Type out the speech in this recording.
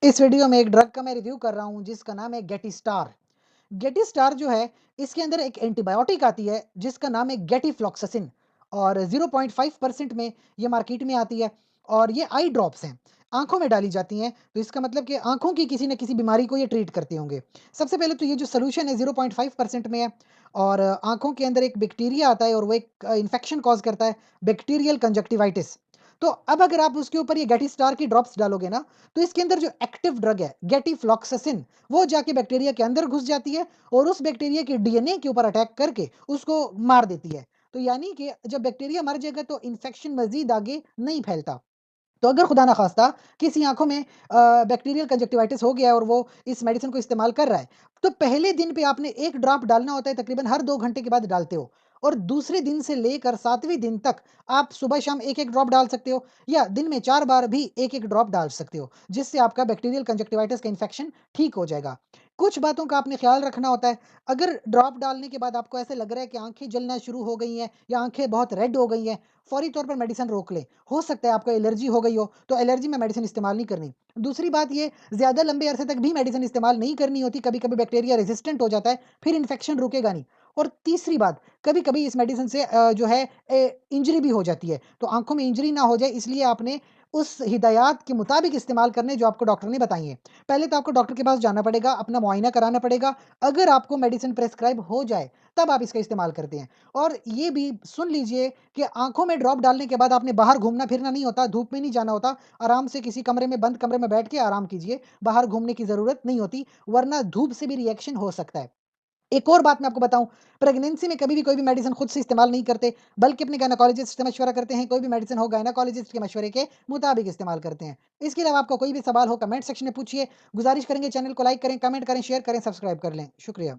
इस वीडियो में एक ड्रग का मैं रिव्यू कर रहा हूँ जिसका नाम है गेटिस्टार। गेटिस्टार जो है इसके अंदर एक एंटीबायोटिक आती है जिसका नाम है गेटिफ्लॉक्सासिन और 0.5% में ये मार्केट में आती है और ये आई ड्रॉप्स हैं, आँखों में डाली जाती हैं। तो इसका मतलब कि आँखों की किसी न किसी बीमारी को ये ट्रीट करते होंगे। सबसे पहले तो ये जो सॉल्यूशन है 0.5% में है और आँखों के अंदर एक बैक्टीरिया आता है और वो एक इन्फेक्शन कॉज़ करता है, बैक्टीरियल कंजक्टिवाइटिस। तो अब अगर आप उसके ऊपर ये गेटिस्टार की ड्रॉप्स डालोगे ना, तो इसके अंदर जो एक्टिव ड्रग है गेटिफ्लॉक्सासिन वो जाके बैक्टीरिया के अंदर घुस जाती है और उस बैक्टीरिया के डीएनए के ऊपर अटैक करके उसको मार देती है। तो यानी कि जब बैक्टीरिया मर जाएगा तो इन्फेक्शन मज़ीद आगे नहीं फैलता। तो अगर खुदा ना खास्ता किसी आँखों में बैक्टीरियल कंजक्टिवाइटिस हो गया है और वो इस मेडिसिन को इस्तेमाल कर रहा है, तो पहले दिन पे आपने 1 ड्रॉप डालना होता है, तकरीबन हर 2 घंटे के बाद डालते हो और दूसरे दिन से लेकर 7वें दिन तक आप सुबह-शाम 1-1 ड्रॉप डाल सकते हो या दिन में 4 बार भी 1-1 ड्रॉप डाल सकते हो, जिससे आपका बैक्टीरियल कंजक्टिवाइटिस का इन्फेक्शन ठीक हो जाएगा। कुछ बातों का आपने ख़्याल रखना होता है, अगर ड्रॉप डालने के बाद आपको ऐसे लग रहा है कि आँखें जलना शुरू हो गई हैं या आँखें बहुत रेड हो गई हैं, फौरी तौर पर मेडिसिन रोक लें। हो सकता है आपको एलर्जी हो गई हो, तो एलर्जी में मेडिसिन इस्तेमाल नहीं करनी। दूसरी बात ये ज़्यादा लंबे अरसे तक भी मेडिसिन इस्तेमाल नहीं करनी होती, कभी-कभी बैक्टीरिया रेज़िस्टेंट हो जाता है, फिर इन्फेक्शन रुकेगा नहीं। और तीसरी बात, कभी-कभी इस मेडिसिन से जो है इंजरी भी हो जाती है, तो आँखों में इंजरी ना हो जाए इसलिए आपने उस हिदायत के मुताबिक इस्तेमाल करने जो आपको डॉक्टर ने बताई हैं। पहले तो आपको डॉक्टर के पास जाना पड़ेगा, अपना मुआयना कराना पड़ेगा, अगर आपको मेडिसिन प्रिस्क्राइब हो जाए, तब आप इसका इस्तेमाल करते हैं। और ये भी सुन लीजिए कि आँखों में ड्रॉप डालने के बाद आपने बाहर घूमना-फिरना नहीं होता, धूप में नहीं जाना होता, आराम से किसी कमरे में बंद कमरे में बैठ के आराम कीजिए, बाहर घूमने की ज़रूरत नहीं होती, वरना धूप से भी रिएक्शन हो सकता है। एक और बात मैं आपको बताऊँ, प्रेगनेंसी में कभी भी कोई भी मेडिसिन खुद से इस्तेमाल नहीं करते, बल्कि अपने गायनेकोलॉजिस्ट से मशवरा करते हैं, कोई भी मेडिसिन हो गायनेकोलॉजिस्ट के मशवरे के मुताबिक इस्तेमाल करते हैं। इसके अलावा आपका कोई भी सवाल हो कमेंट सेक्शन में पूछिए, गुज़ारिश करेंगे चैनल को लाइक करें, कमेंट करें, शेयर करें, सब्सक्राइब कर लें। शुक्रिया।